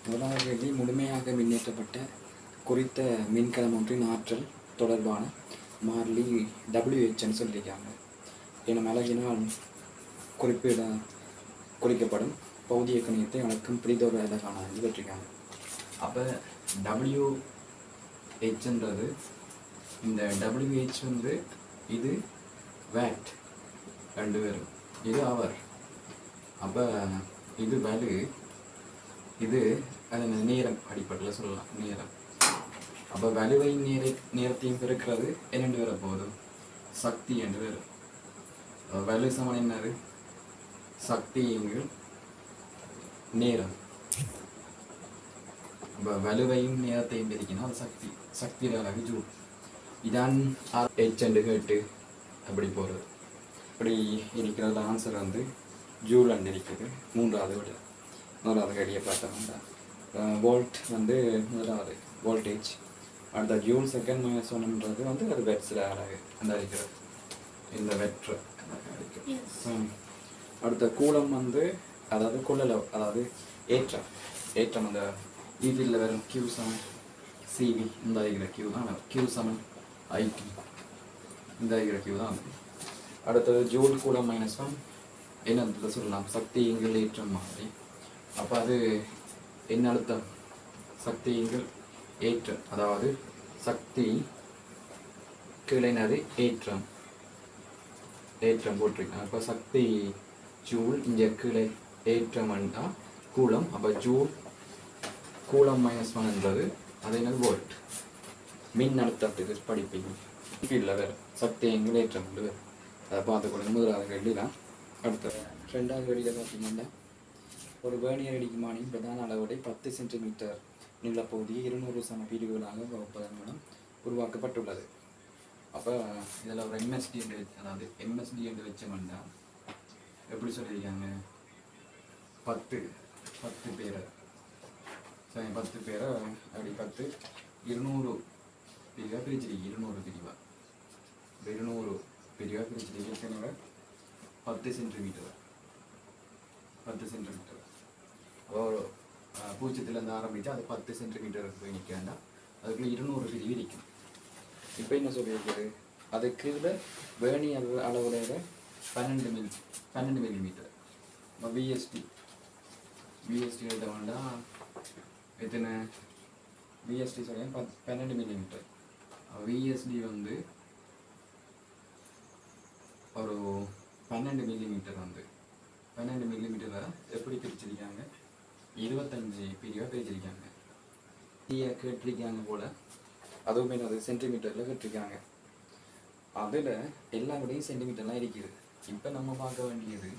முதலாவது கேள்வி, முழுமையாக மின்னேற்றப்பட்ட குறித்த மின்கலம் ஒன்றின் ஆற்றல் தொடர்பான மாறிலி WHன்னு சொல்லியிருக்காங்க. எனும் அலகினால் குறிக்கப்படும் பௌதிய கணியத்தை அளக்கும் பிரிதொரு அலகான வச்சிருக்காங்க. அப்போ WHன்றது இந்த WH வந்து இது வேட் ரெண்டு பேரும், இது அவர். அப்போ இது வேலு, இது அது நேரம் அடிப்படையில் சொல்லலாம், நேரம். அப்போ வலுவை நேரத்தையும் பெருக்கிறது என்னென்று வர போதும் சக்தி என்று வரும். வலு சமன் என்னது? சக்தி எங்கள் நேரம். அப்போ வலுவையும் நேரத்தையும் பெருக்கினா அது சக்தி, சக்தியோட அழகு ஜூல். இதான் H என்று கேட்டு அப்படி போகிறது. அப்படி இருக்கிறது ஆன்சர் வந்து ஜூல் அண்டு இருக்குது. மூன்றாவது கேள்வியை பார்த்தோம்னா வோல்ட் வந்து முதலாவது வோல்டேஜ், அடுத்த ஜூல் செகண்ட் மைனஸ் ஒன்றுன்றது வந்து அது வெட்ஸில் அழகு அந்த இருக்கிறது, இந்த வெற்று. அடுத்த கூலம் வந்து அதாவது கொள்ளளவு, அதாவது ஏற்றம் அந்த ஈஃபில் வரும் Q சமன் CV, இந்த இருக்கிற Q தான் Q சமன் IT, இந்த இருக்கிற Q தான். அடுத்தது ஜூல் கூலம் மைனஸ் 1 என்ன சொல்லலாம், சக்தி எங்கள் ஏற்றம் மாதிரி. அப்போ அது என்ன அழுத்தம்? சக்தி எங்கள் ஏற்றம், அதாவது சக்தி கீழேனது ஏற்றம் போட்டிருக்கேன். அப்போ சக்தி ஜூல், இங்கே கீழே ஏற்றம் என்றால் கூலம். அப்போ ஜூல் கூலம் மைனஸ் 1 என்றது அது என்னது வோல்ட். மின் அழுத்தத்துக்கு படிப்பீங்க இல்லை வேறு சக்தி எங்கள் ஏற்றம் வேறு, அதை பார்த்துக்கொள்ள முதலாவது கேள்வி தான். அடுத்தது ரெண்டாவது கேள்வியில் பார்த்தீங்கன்னா, ஒரு வேர்னியர் அடிக்குமானின் பிரதான அளவுடை 10 சென்டிமீட்டர் நீளப்பகுதியை 200 சம பிரிவுகளாக வகுப்பதன் மூலம் உருவாக்கப்பட்டுள்ளது. அப்போ இதில் ஒரு MSD என்று, அதாவது MSD என்று வச்சோம்னா எப்படி சொல்லியிருக்காங்க, 10 பேரை சரி 10 பேரை அப்படி 200 பிரிவாக பிரிச்சிருக்கு. 200 பிரிவாக 200 பிரிவாக பிரிச்சிருக்கு. 10 சென்டிமீட்டர் ஒரு பூஜ்ஜியத்திலேருந்து ஆரம்பித்து அது 10 சென்டிமீட்டருக்கு போய் நிற்க வேண்டாம், அதுக்குள்ளே 200 பிரிவு இருக்கும். இப்போ என்ன சொல்லியிருக்குது, அதுக்கு வேணி அளவுடைய 12 மில்லிமீட்டர். VSD எழுத வேண்டாம், எத்தனை VSD சொல்ல 12 மில்லிமீட்டர். VSD வந்து ஒரு 12 மில்லிமீட்டர் வந்து 12 மில்லிமீட்டரில் எப்படி பிரிச்சிருக்காங்க, 25 பிரிவாக பிரிச்சிருக்காங்க. கேட்டிருக்காங்க போல், அதுவுமே அது சென்டிமீட்டரில் கேட்டிருக்காங்க. அதில் எல்லாருடையும் சென்டிமீட்டர்லாம் இருக்குது. இப்போ நம்ம பார்க்க வேண்டியது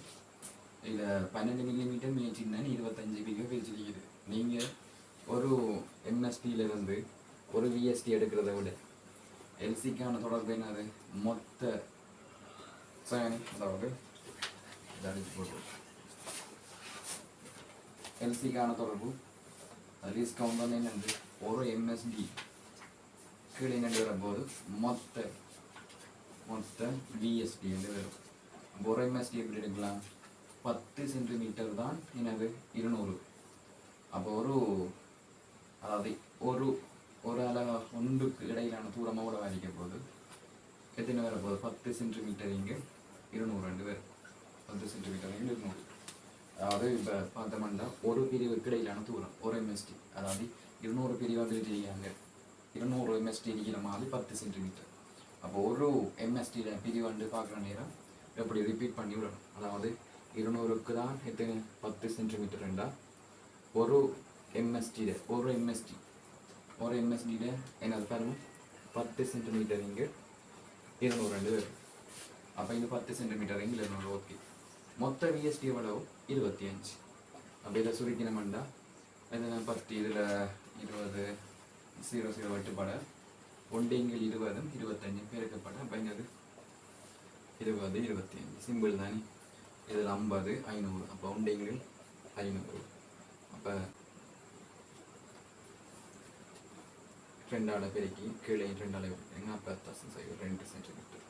இதில் 12 மில்லிமீட்டர் மேய்ச்சின்னு 25 பிரிவாக பிரிச்சிருக்குது. நீங்கள் ஒரு MSDயிலிருந்து ஒரு VSD எடுக்கிறத விட LCக்கான தொடர்பு என்னது, மொத்த அதாவது அடிச்சு போட்டு LCக்கான தொடர்பு லீஸ்ட் கவுண்ட் வந்து என்னது, ஒரு MSD கீழே என்னென்று வரும்போது மொத்த VSD என்று வரும். ஒரு MSD எப்படி எடுக்கலாம், 10 சென்டிமீட்டர் தான் என்னது 200. அப்போ அதாவது ஒரு அளவு ஒன்றுக்கு இடையிலான தூரமோட வரைக்க போது எத்தனை வர போகுது, 10 சென்டிமீட்டர் இங்கே 200 பேர் 10 சென்டிமீட்டர் 200. அதாவது இப்போ பார்த்தோம்னா ஒரு பிரிவுக்கு இடையிலான தூரம் ஒரு MSD, அதாவது 200 பிரிவாக பிரிச்சிருக்காங்க. 200 MSD இருக்கிற மாதிரி 10 சென்டிமீட்டர். அப்போ ஒரு MSDயில் பிரிவாண்டு பார்க்குற நேரம் எப்படி ரிப்பீட் பண்ணி விடணும். அதாவது 200க்கு தான் எத்தனை 10 சென்டிமீட்டர் இருந்தால் ஒரு MSDயில் என்னது பாருங்க 10 சென்டிமீட்டர் இங்கே 200 வரும். அப்போ இங்கே 10 சென்டிமீட்டர் இங்கே 200. ஓகே, மொத்த VSD எவ்வளவு 25. அப்படி இதை சுருக்கினோம்னா இதில் 10 இதில் 20 0 வெட்டுப்பட 1 இங்கே 20 25 பெருக்கப்பட பயங்கது 20 25 சிம்பிள் தானே. இதில் 50 500. அப்போ 1 இங்கே 500. அப்போ 2 பெருக்கி கீழே 2 40,2 சென்டிமீட்டர்.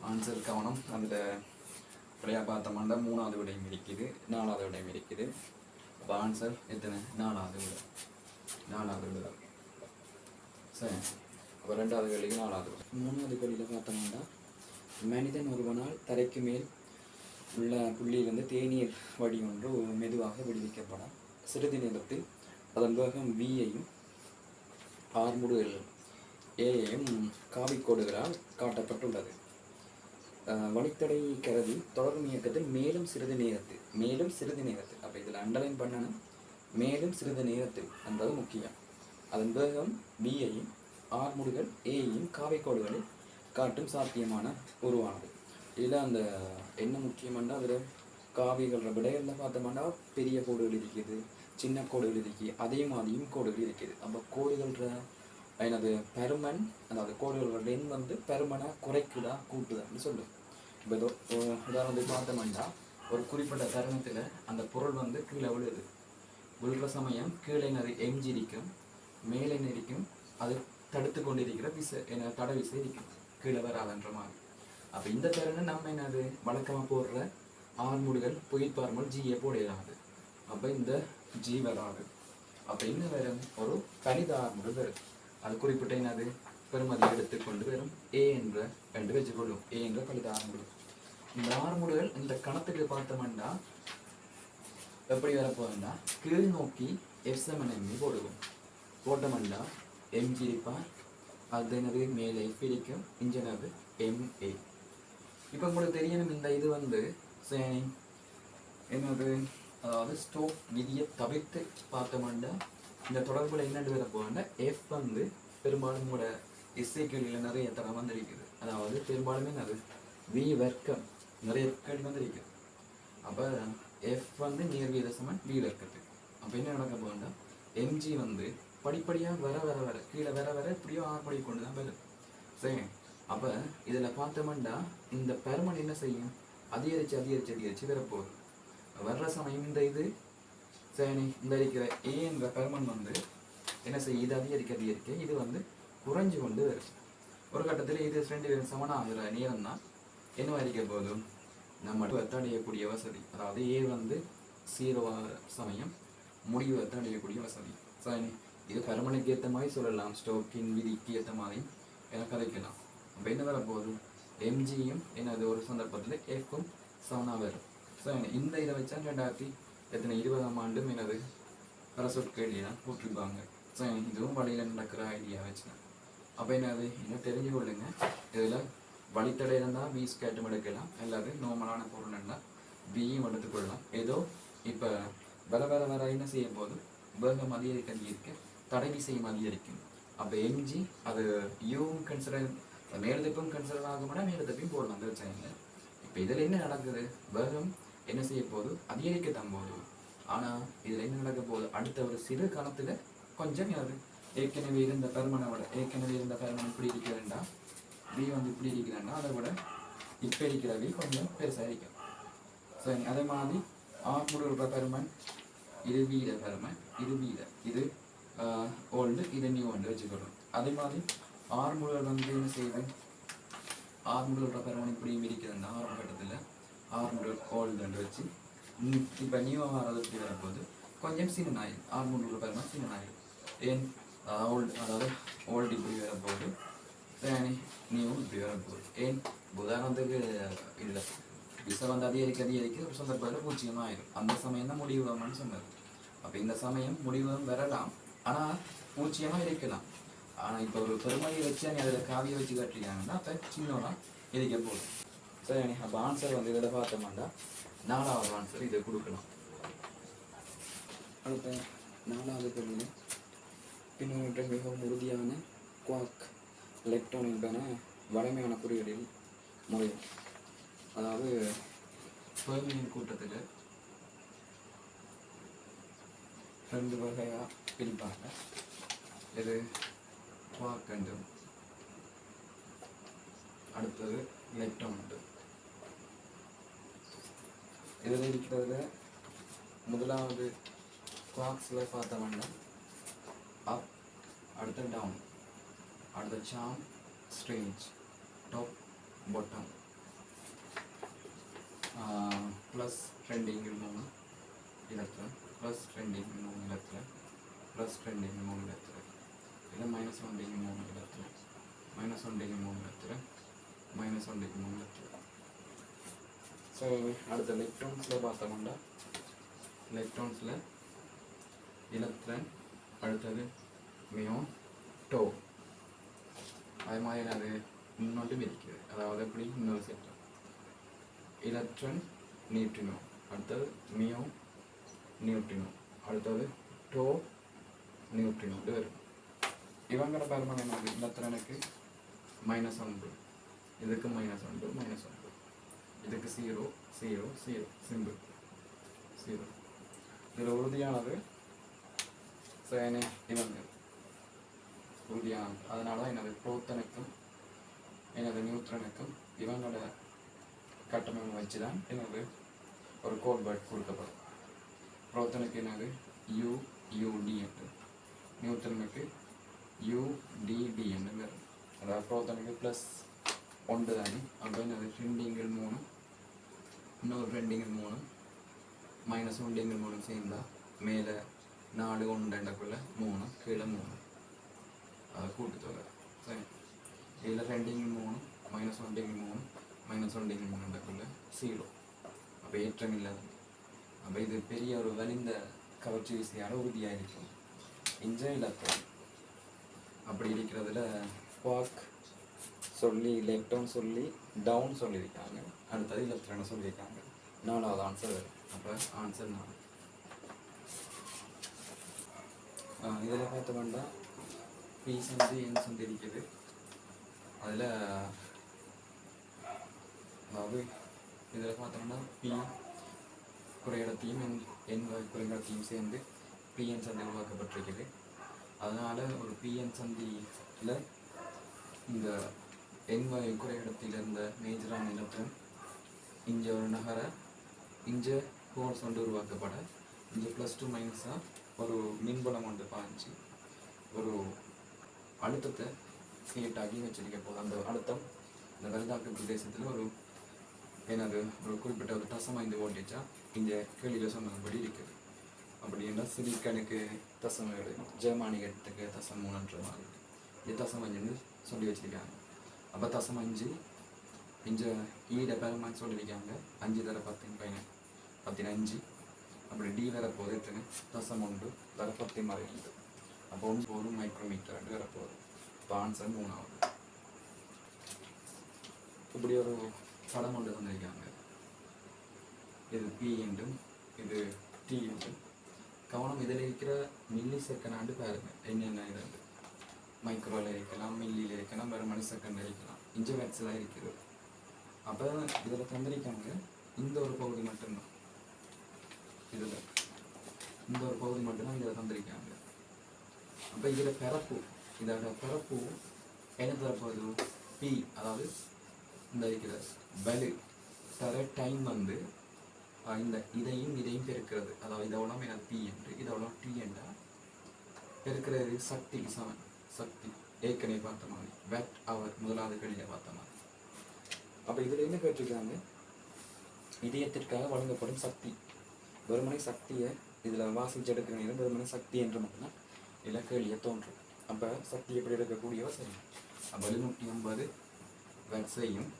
ஆன்சர் கவனம். அந்த விடையாக பார்த்தோம்னா 3வது விடையும் இருக்குது, 4வது விடையும் இருக்குது. அப்போ ஆன்சர் எத்தனை? 4வது விட. 4வது விட. சரி, அப்போ 2வது கேள்விக்கு 4வது. 3வது கேள்வியில் பார்த்தோம்னா, மனிதன் ஒருவனால் தரைக்கு மேல் உள்ள புள்ளியிலிருந்து தேநீர் வடி ஒன்று மெதுவாக விடுவிக்கப்படும். சிறிது நேரத்தில் அதன் வேகம் வியையும் ஆர்முடுகள் ஏயையும் காவிக்கோடுகளால் காட்டப்பட்டுள்ளது. வழித்தடை கருதி தொடரும் இயக்கத்தில் மேலும் சிறிது நேரத்தில் அப்போ இதில் அண்டர்லைன் பண்ணணும். மேலும் சிறிது நேரத்தில் என்பது முக்கியம். அதன் வேகம் பியையும் ஆர்முடுகள் ஏயையும் காவிக்கோடுகளில் காட்டும் சாத்தியமான உருவானது. இதில் அந்த என்ன முக்கியமானா அதில் காவிகள விடைகளில் பார்த்தோம்னா பெரிய கோடுகள் இருக்குது, சின்ன கோடுகள் இருக்குது, அதே மாதிரியும் கோடுகள் இருக்குது. அப்போ கோடுகள எனது பெருமன், அதாவது கோடுகளோட லென் வந்து பெருமனை குறைக்குதா கூட்டுதான்னு சொல்லும். இப்போ உதாரணத்துக்கு பார்த்தோம்னா ஒரு குறிப்பிட்ட தருணத்தில் அந்த பொருள் வந்து கீழே விழுற சமயம் கீழே என்னது எம்ஜி இருக்கும், மேலே இருக்கும், அது தடுத்து கொண்டிருக்கிற தடை விசை இருக்கும், கீழே வராதுன்ற மாதிரி. அப்போ இந்த தருணம் நம்ம என்னது வழக்கமாக போடுற ஆர்முடுகள் புயிர்பார்முள் ஜியை போடலாது. அப்போ இந்த ஜி வராது. அப்போ இன்னும் வரும் ஒரு கணித ஆர்முடுகள் வரும். அது குறிப்பிட்ட என்னது பெருமதி எடுத்துக்கொண்டு வரும் ஏ என்ற ரெண்டு வச்சுக்கொள்ளும். ஏ என்ற கணித ஆர்முடுகள். இந்த ஆர்முடுகள் இந்த கணத்துக்கு பார்த்தோம்னா எப்படி வரப்போகுதுன்னா கீழ் நோக்கி எஃப்எம்என்எம்மி போடுவோம். போட்டோம்னா எம்ஜி இருப்பார், அது என்னது மேலே பிரிக்கும், இன்ஜினது எம்ஏ. இப்போ உங்களுக்கு தெரியணும் இந்த இது வந்து என்னது, அதாவது ஸ்டோக் விதியை தவிர்த்து பார்த்தோம்னா இந்த தொடர்புல என்னென்று வர போகணும்னா எஃப் வந்து பெரும்பாலும் கூட எஸ்ஏ கேள்வியில் நிறைய தரம் வந்திருக்குது. அதாவது பெரும்பாலுமே அது வி வர்க்கம் நிறைய கேள்வி வந்திருக்குது. அப்போ எஃப் வந்து நேர் வீத சமன் வி வர்க்கத்துக்கு. அப்போ என்ன நடக்க போகணும்னா எம்ஜி வந்து படிப்படியாக வர கீழே வர இப்படியோ ஆர்படி கொண்டு தான் வரும். சரி, அப்போ இதில் பார்த்தோம்னா இந்த பெருமன் என்ன செய்யும், அதிகரித்து வரப்போகுது. வர்ற சமயம் இந்த இது சரி இந்த இருக்கிற ஏ என்ற பெருமன் வந்து என்ன செய்யும், இது அதிகரிக்க இது வந்து குறைஞ்சு கொண்டு வரும். ஒரு கட்டத்தில் இது 2 பேரும் சமனாகிற நேரம் தான் என்ன இருக்க போதும், நம்ம அடையக்கூடிய வசதி. அதாவது ஏ வந்து 0 சமயம் முடிவு அடையக்கூடிய வசதி. சரி, இது பெருமனுக்கு ஏற்ற மாதிரி சொல்லலாம், ஸ்டோக்கின் விதிக்கு ஏற்ற மாதிரி எனக்கு கதைக்கலாம். அப்போ என்ன வரப்போகுது, எம்ஜியும் என்னது ஒரு சந்தர்ப்பத்தில் எஃப்பும் சமனாக வரும். ஸோ இந்த இதை வச்சா 2020ஆம் ஆண்டும் என்னது பரசொற்கேள்வியெல்லாம் போட்டிருப்பாங்க. ஸோ இதுவும் வழியில் நடக்கிற ஐடியா வச்சுனேன். அப்போ என்னது என்ன தெரிஞ்சு கொள்ளுங்க, இதில் வழித்தடை இருந்தால் பி ஸ்கேட்டும் எடுக்கலாம், அல்லது நார்மலான பொருள் இருந்தால் பியும் எடுத்துக்கொள்ளலாம். ஏதோ இப்போ வர என்ன செய்யும் போது வேகம் அதிகரிக்க தடை விசையும் அதிகரிக்கும். அப்போ எம்ஜி அது யூவும் கன்சிடர் மேலதப்பையும் கன்சிடர் ஆகும்னா மேலதப்பையும் போடலாம் அந்த வச்சாங்க. இப்போ இதில் என்ன நடக்குது, வேகம் என்ன செய்ய போகுது, அதிகரிக்கத்தான் போகுது. ஆனால் இதில் என்ன நடக்க போகுது, அடுத்த ஒரு சிறு காலத்தில் கொஞ்சம் ஏற்கனவே இருந்த பெருமனை விட இப்படி இருக்கிறேன்டா, பி வந்து இப்படி இருக்கிறேன்டா, அதை விட இப்போ இருக்கிற பி கொஞ்சம் பெருசாக இருக்கும். சரி, அதே மாதிரி ஆர்முடுற பெருமன் இது வீத பெருமன், இது ஓல்டு, இது நியூ வந்து வச்சுக்கணும். அதே மாதிரி ஆர்முடுகள் வந்து என்ன செய்யுது, ஆர்முடுற பெருமன் இப்படியும் இருக்குதுன்னா ஆரம்ப கட்டத்தில் ஆர்முடுகள் ஓல்டுன்னு வச்சு இப்போ நியூவாக வர்றது இப்படி வரப்போகுது கொஞ்சம் சின்னனாயிடும். ஆர்முடுற பெருமன் சின்னனாயிடும். ஏன் அதாவது ஓல்டு இப்படி வரப்போகுது, நியூ இப்படி வரப்போகுது. ஏன் உதாரணத்துக்கு இல்லை விசை வந்து அதிகரிக்க ஒரு சந்தர்ப்பத்தில் பூச்சியமாகிடும். அந்த சமயம் தான் முடிவு வரும்னு சொன்னார். அப்போ இந்த சமயம் முடிவு வரலாம், ஆனால் பூச்சியமாக இருக்கலாம். ஆனால் இப்போ ஒரு பெருமதியை வச்சு நீ அதில் காவியை வச்சு காட்டிருக்காங்கன்னா அப்போ சின்னோனா எரிக்க போகுது. சரி, அப்போ ஆன்சர் வந்து இதில் பார்த்தோம்னா 4வது ஆன்சர் இதை கொடுக்கலாம். அடுத்த 4வது கேள்வியில் பின்னொன்று மிகவும் உறுதியான குவாக் எலக்ட்ரானுக்கான வலிமையான குறியீடுகள் முறையும். அதாவது ஃபெர்மியின் கூட்டத்தில் 2 வகையாக பிரிப்பாங்க. இது குவாக் என்றும் அடுத்தது எலக்ட்ரான் உண்டு. இதில் இருக்கிறதுல முதலாவது குவாக்ஸில் பார்த்தோம்னா அப், அடுத்த டவுன், அடுத்த சாம், ஸ்ட்ரேஞ்ச், டாப், பாட்டம், ப்ளஸ் 2 இங்கே 3 எலக்ட்ரான், ப்ளஸ் 2 இங்கே 3 இடத்துல ப்ளஸ் 2 இங்கே 3 இடத்துல இல்லை மைனஸ் 1 இங்கே 3 இடத்துல மைனஸ் 1 இங்கே 3 இடத்துல மைனஸ் 1 இங்கே 3 இடத்துல. ஸோ அடுத்த எலக்ட்ரான்ஸில் பார்த்தோம்னா எலக்ட்ரான்ஸில் எலக்ட்ரான் அடுத்தது மியோன் டோ அது மாதிரி அது இன்னொன்று இருக்குது. அதாவது எப்படி இன்னொரு செட் எலக்ட்ரான் நியூட்ரினோ அடுத்தது மியோ நியூட்ரினோ அடுத்தது டோ நியூட்ரினோ வரும். இவங்களோட பெருமன் என்னது எலக்ட்ரானுக்கு -1 இதுக்கு -1 இதுக்கு 0 0 0 சிம்பிள் 0. இதில் உறுதியானது சேனை இவங்க உறுதியானது. அதனால தான் எனது புரோட்டனுக்கும் எனது நியூட்ரனுக்கும் இவங்களோட கட்டமைப்பு வச்சு தான் எனது ஒரு கோட்பாட் கொடுக்கப்படும். புரோட்டனுக்கு என்னது UUD என்று நியூட்ரனுக்கு UDD என்று வரும். அதாவது புரோட்டனுக்கு +1 தானே. அப்போ என்னது 2 3 இன்னொரு 2 3 -1 3 சேர்ந்தா மேலே 4 1 3 கீழே 3 அது கூட்டுத்தொகை. சரி, இதில் 2 3 -1 3 -1 3 0. அப்போ ஏற்றம் இல்லாது. அப்போ இது பெரிய ஒரு வலிந்த கவர்ச்சி விசையான உறுதியாக இருக்கும். இன்ஜ இலக்கம் அப்படி இருக்கிறதுல குவார்க் சொல்லி எலக்ட்ரான் சொல்லி டவுன் சொல்லியிருக்காங்க. அடுத்தது எலக்ட்ரானை சொல்லியிருக்காங்க. 4வது ஆன்சர் வரும். அப்போ ஆன்சர் 4. இதில் பார்த்தோம்னா பி சந்தி என் சந்தி இருக்குது. அதில் அதாவது இதில் பார்த்தோம்னா பி குறையிடத்தையும் என் குறையிடத்தையும் சேர்ந்து பிஎன் சந்தி உருவாக்கப்பட்டிருக்குது. அதனால் ஒரு பிஎன் சந்தியில் இந்த என் குறையிடத்தில் இருந்த மேஜரான எலக்ட்ரான் இங்கே ஒரு நகர இங்கே ஹோல்ஸ் ஒன்று உருவாக்கப்பட இங்கே +2 மைனஸாக ஒரு மின்புலம் ஒன்று பாய்ச்சி ஒரு அழுத்தத்தை கிரியேட் ஆகி வச்சிருக்க போது அந்த அழுத்தம் இந்த வருதாக்கு பிரதேசத்தில் ஒரு எனது ஒரு குறிப்பிட்ட ஒரு தசம் 5 வோல்டேஜா இந்த கேள்வியில் சொன்னபடி இருக்குது. அப்படின்னா சிலிக்கனுக்கு தசம் 7 ஜெர்மானியத்துக்கு தசம் 3 மாதிரி இது தசம் 5ன்னு சொல்லி வச்சிருக்காங்க. அப்போ தசம் 5 இங்கே ஈட பெருமான்னு சொல்லியிருக்காங்க. 5 தர 10 15 அப்படி டி வரப்போகுது எத்தனை தசம் 1 தர 10 மாதிரி இருக்குது. அப்போ 1 மைக்ரோமீட்டர் வரப்போகுது. இப்போ ஆன்சர் 3வது. இப்படி ஒரு படம் கொண்டு வந்திருக்காங்க. இது பி என்றும் இது டி என்றும். கவனம் இதில் இருக்கிற மில்லி செகண்ட் பாருங்க என்னென்ன இது மைக்ரோவில் இருக்கலாம், மில்லியில் இருக்கலாம், வேறு மணி செகண்டில் இருக்கலாம், இன்ஜிவேட்ஸ்லாம் இருக்குது. அப்போ இதில் தந்திருக்காங்க இந்த ஒரு பகுதி மட்டும்தான். இதில் இந்த ஒரு பகுதி மட்டும்தான் இதில் தந்திருக்காங்க. அப்போ இதில் பிறப்பு இதோட பிறப்பு என்ன தரப்போகுது பி, அதாவது இந்த இருக்கிற வலு தர டைம் வந்து இந்த இதையும் பெருக்கிறது. அதாவது இதோட எனக்கு பி என்று இதோட டி என்றா பெருக்கிறது சக்திக்கு சமன். சக்தி ஏற்கனவே பார்த்த மாதிரி வேட் அவர் முதலாவது கேள்வியை பார்த்த மாதிரி. அப்போ இதில் என்ன கேட்டிருக்காங்க இதயத்திற்காக வழங்கப்படும் சக்தி வெறுமனை சக்தியை இதில் வாசிச்செடுக்கிற நேரம் வெறுமனை சக்தி என்று மட்டும்தான் இதில் கேள்வியை தோன்றும். அப்போ சக்தி எப்படி எடுக்கக்கூடியவோ சரி. அப்போ 750 வேட்ஸையும்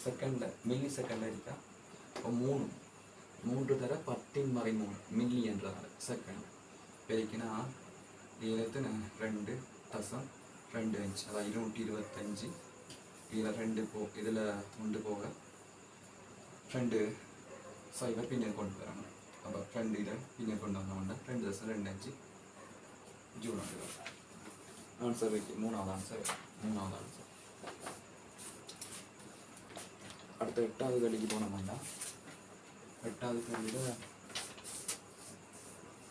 செகண்டில் மில்லி செகண்டில் இருக்கா. இப்போ 3 தர 10⁻³ மில்லி என்றால் செகண்ட் பெருக்கினா இதில் 2.25 அதாவது 225. இதில் 2 இதில் 1 போக 2 சைபர் பின்னர் கொண்டு வரணும். அப்போ 2 இதில் பின்னர் கொண்டு வந்தோம்னா 2.25 ஜூன் ஆன்சர் வைக்க 3வது ஆன்சர். அடுத்த 8வது கேள்விக்கு போனோம்னா 8வது கேள்வியில்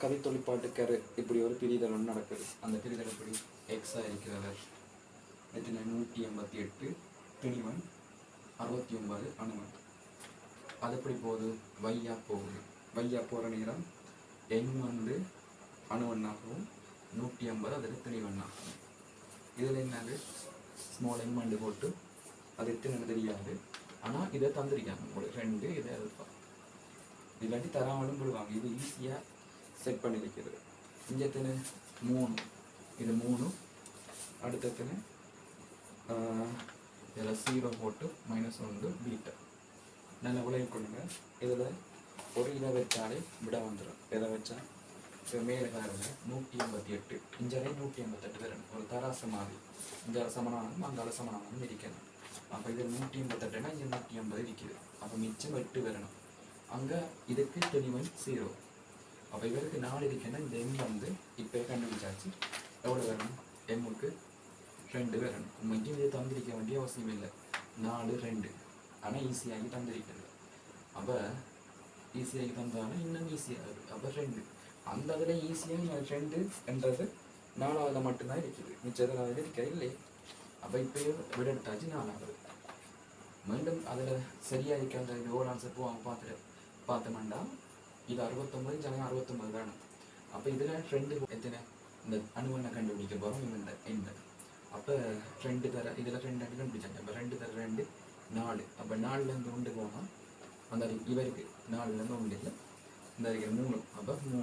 கதித்தொழிற்பாட்டு கரு இப்படி ஒரு பிரிதல் ஒன்று நடக்குது. அந்த பிரிதல் எப்படி எக்ஸாக இருக்கிறது எத்தனை 188 திணிவன் 69 அணுவன். அது எப்படி போகுது வையா போகுது. வையா போகிற நேரம் எண் வந்து அணுவண்ணாகவும் 150 அதில் திணிவண்ணாகும். இதில் என்னது ஸ்மால் எம் மண்டு போட்டு அது எத்தனை தெரியாது. ஆனால் இதை தந்திருக்காங்க உங்களுக்கு 2 இதை எதிர்ப்பாங்க. இல்லாட்டி தராமலும் விடுவாங்க. இது ஈஸியாக செட் பண்ணியிருக்கிறது. இஞ்சத்தின 3, இது 3. அடுத்தத்தின இதில் 0 போட்டு -1 பீட்டா நல்லா உழைவு கொள்ளுங்க. இதில் ஒரு இதை வச்சாலே விட வந்துடும். இதை வச்சா இப்போ மேலே பாருங்க 188, இஞ்சரை 188 வரணும். ஒரு தராசு மாதிரி இஞ்சால சமனானதும் அங்கால சமனானதும் இருக்கணும். அப்போ இது 188னா இங்கே 180 இருக்குது. அப்போ மிச்சம் 8 வரணும். அங்கே இதுக்கு 0. அப்போ இவருக்கு 4 இருக்குன்னா இந்த எம் வந்து இப்போ கண்டுபிடிச்சாச்சு. எவ்வளோ வரணும்? எம்முக்கு 2 வரணும். உண்மைக்கு இது தந்திரிக்க வேண்டிய அவசியம் இல்லை. 4 2 ஆனால் ஈஸியாகி தந்திருக்கிறது. அப்போ ஈஸியாகி தந்தாலும் இன்னும் ஈஸியாக இருக்குது. அப்போ 2 அந்த அதில் ஈஸியாக 2 என்றது 4ஆவதுல மட்டும்தான் இருக்குது. மிச்சத்தில் அதில் இருக்க இல்லை. அப்போ இப்போயே விட எடுத்தாச்சு 4ஆவது. மீண்டும் அதில் சரியாக இருக்காது. ஓல் ஆன்சர் போவாங்க பார்த்தோம்னா இது 69 ஜன 69 வேணும். அப்போ இதில் 2 எத்தனை இந்த அணுவனை கண்டுபிடிக்க போகிறோம். இந்த அப்போ 2 தர இதில் 2 கண்டுபிடிச்சாங்க. அப்போ 2 தர 2 4. அப்போ 4லேருந்து 1 போனால் அந்த இவருக்கு 4லேருந்து 1 இல்லை. இந்த இருக்கிற 3. அப்போ 3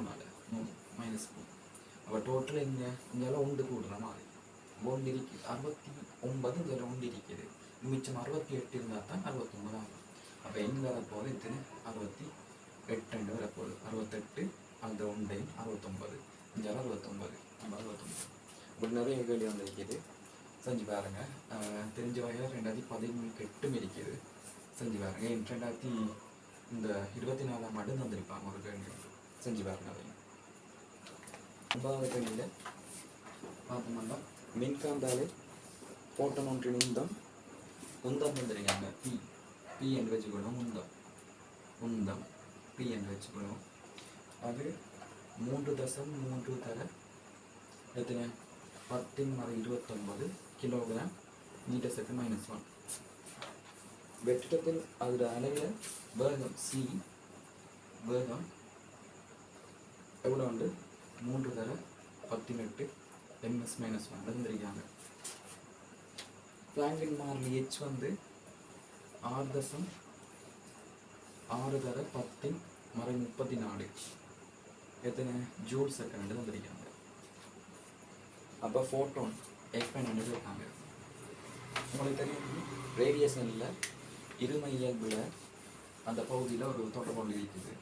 -3. அப்போ டோட்டல் இங்கெல்லாம் 1 கூடுற மாதிரி 1 இருக்குது. 69 இதில் 1 இருக்குது. மிச்சம் 68 இருந்தால் தான் 69 ஆகும். அப்போ எங்கே வரப்போகுது? இத்தனை 68 வரப்போகுது. 68 அந்த 1 69 இங்கே 69 நம்ம 69. இப்படி நிறைய கேள்வி வந்துருக்குது. செஞ்சு பாருங்க. தெரிஞ்ச வகையில் 2018 இருக்குது. செஞ்சு பாருங்க. 2024 மட்டும் தந்திருப்பாங்க ஒரு கேள்வி. செஞ்சு பாருங்க. அதையும் 9வது கேள்வியில் பார்த்தோம்னா மின்காந்தாலே போட்டன் ஒன்றின் உந்தம் வந்துருக்காங்க. பி என்று வச்சுக்கணும். உந்தம் பி என்று வச்சுக்கணும். அது 3.3 தர எத்தனை 10⁻29 கிலோகிராம் மீட்டர் செகண்ட் -1. வெற்றிடத்தில் அதோட அலையில் வேகம் சி வேகம் எவ்வளோ உண்டு? 3 தர 18 ms-1 இருந்திருக்காங்க. பிளாங்கின் மாறிலி H வந்து 6.6 தர 10⁻34 எத்தனை ஜூல் செகண்ட் வந்திருக்காங்க. அப்போ ஃபோட்டோன் எக்ஸ்பேண்ட் இருக்காங்க. உங்களுக்கு தெரியும் ரேடியேஷனில் இருமை இயல்புல அந்த பகுதியில் ஒரு தொடர்பு இருக்குது.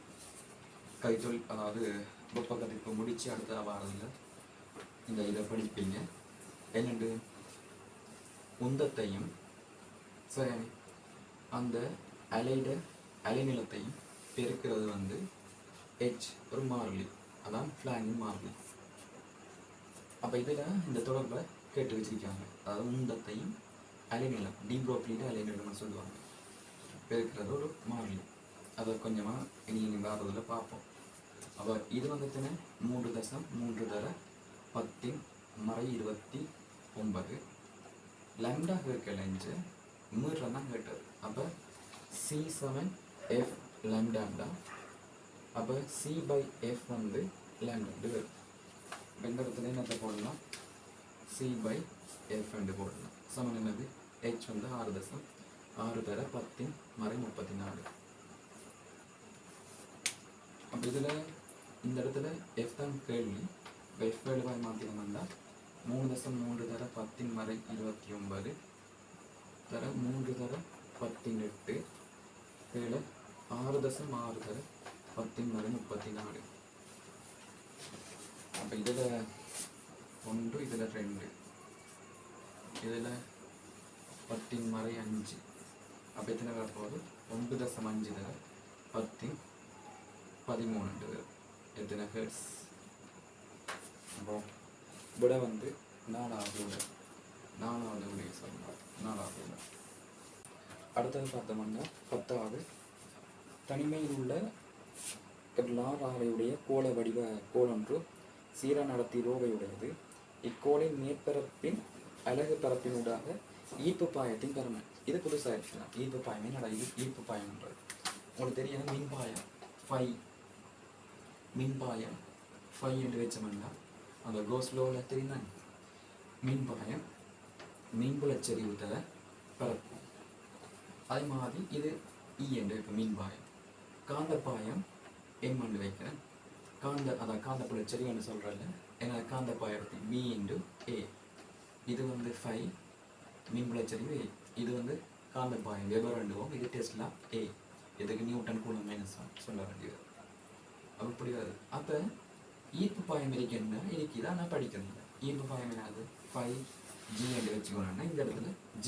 கைத்தொழில் அதாவது வெப்பக்கதிப்பு முடித்து அடுத்த வாரத்தில் இந்த இதை படிப்பீங்க. என்னென்று உந்தத்தையும் சரி அந்த அலைநிலத்தையும் பெருக்கிறது வந்து H ஒரு மாறிலி, அதான் பிளாங்கின் மாறிலி. அப்போ இதில் இந்த தொடர்பை கேட்டு வச்சிருக்காங்க. அதாவது உந்தத்தையும் அலைநிலம் டீப்ரோப்ளீட் அலைநிலம்னு சொல்லுவாங்க. பெருக்கிறது ஒரு மாறிலி. அதை கொஞ்சமாக இனி வாரத்தில் பார்ப்போம். அப்போ இது வந்து 3.3 தர 10⁻29 லாம்டா கேட்கலஞ்சு மீட்டர் தான் கேட்டது. அப்போ C7F லாம்டாண்டா. அப்போ C/F வந்து லாம்டா. இந்த இடத்துல என்னத்தை போடலாம்? C/F என்று போடலாம். சமன் என்னது? H வந்து 6.6 தர 10⁻34. அப்போ இதில் இந்த இடத்துல F தான் கேள்வி. இப்போ F வேல்யூவாக மாற்றினோம்னா 3.3 தர 10⁻29 தர 3 தர 18 இதில் 6.6 தர 10⁻34. அப்போ இதில் 1 இதில் 2 இதில் 10⁻5. அப்போ எத்தனை வரப்போகுது? 1.5 தர 10⁻13 எத்தனை ஹெர்ட்ஸ்? அப்போ விட வந்து 4வது விட சொல்லலாம். 4வது விட. அடுத்தது பார்த்தோம்னா 10வது தனிமையில் உள்ள லாராவையுடைய கோள வடிவ கோளொன்று சீரா நடத்தி ரோவையுடையது. இக்கோளின் மேற்பரப்பின் அலகு பரப்பினூடாக ஈர்ப்பு பாயத்தின் பெருமை. இது புதுசாக இருக்கலாம். ஈர்ப்பு பாயமே இது ஈர்ப்பு பாயம்ன்றது உங்களுக்கு தெரியாது. மின்பாயம் ஃபை என்று வச்சோம்னா அந்த கோஸ்லோவில் தெரியுதான். மின்பாயம் மின்புலச்சரிவு தர பரப்பு. அதே மாதிரி இது இ என்று இப்போ மின்பாயம். காந்தப்பாயம் எம் என்று வைக்கிறேன். அதான் காந்தப்புல சரின்னு சொல்கிறேன்ல, ஏன்னா காந்த பாயத்தி பி இன்டு ஏ. இது வந்து 5 மின்புலச்சரிவு ஏ. இது வந்து காந்த பாயம் வெபர் ரெண்டுவோம். இது டெஸ்லா ஏ. இதுக்கு நியூட்டன் கூலம் மைனஸ் சொல்ல வேண்டியது. அப்படி வருது. அப்போ ஈர்ப்பு பாயம் இருக்குன்னா இருக்குதான் நான் படிக்கணும். ஈர்ப்பு பாயம் என்னது 5G என்று வச்சுக்கணும்னா இந்த இடத்துல G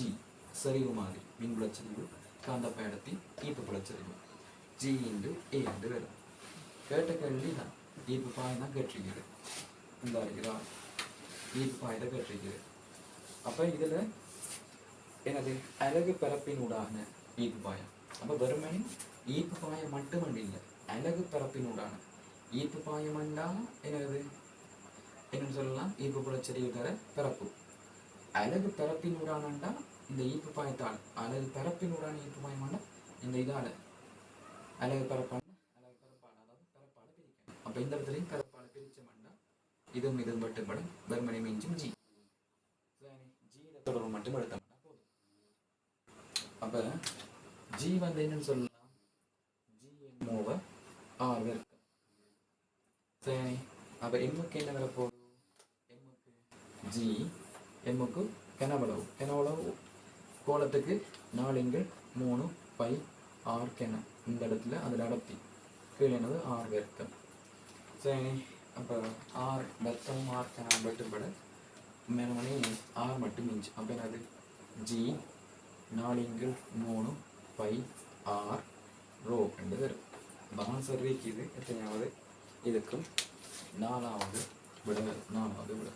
சரிவு மாதிரி மின்புலச்சரிவு காந்த பாயத்தின் ஈர்ப்பு புலச்சரிவு G இன்டு ஏ என்று வரும். கேட்ட கேள்வி தான் ஈர்ப்பு பாயம் தான் கேட்டிருக்கிறது. இந்த இருக்கிறா ஈர்ப்பு பாயத்தை கேட்டிருக்கிறது. அப்போ இதில் எனது அலகு பரப்பினூடான ஈர்ப்பு பாயம். அப்போ வெறுமனே ஈர்ப்பு பாயம் மட்டுமல்ல இல்லை, அலகு பரப்பினூடான ஈர்ப்பு பாயம் என்றால் எனது என்னன்னு சொல்லலாம், ஈர்ப்பு புலச்சரிவு தர பரப்பு. அலகு பரப்பினூடானண்டா இந்த ஈர்ப்பு பாயத்தால், அலகு பரப்பினூடான ஈர்ப்பு பாயமாண்டா இந்த இதால் அலகு பரப்பான அதாவது பரப்பால பிரிக்கணும். அப்போ இந்த இடத்துலையும் பரப்பால பிரிச்சோம்னா இதுவும் இதுவும் மட்டும்படும் வெறுமனை மிஞ்சும் G. G தொடர்பு மட்டும் எடுத்தோம்னா போதும். அப்போ G வந்து என்னன்னு சொல்லலாம், G ஓவர் R இருக்கும். சரி, அப்போ எம்முக்கு என்ன வர போகுது, எம்முக்கு G, எம்முக்கு கனவளவு கோலத்துக்கு 4×3πr கென. இந்த இடத்துல அதில் அடர்த்தி கீழே என்னது R வர்க்கம். சரி, அப்போ R வர்க்கம் R கென வெட்டுப்பட மேலே R மட்டும் மிஞ்சு. அப்போ என்னது G 4×3πr ரோ என்றது இருக்கும். ஆன்சர் இது எத்தனையாவது, இதுக்கும் 4வது விட.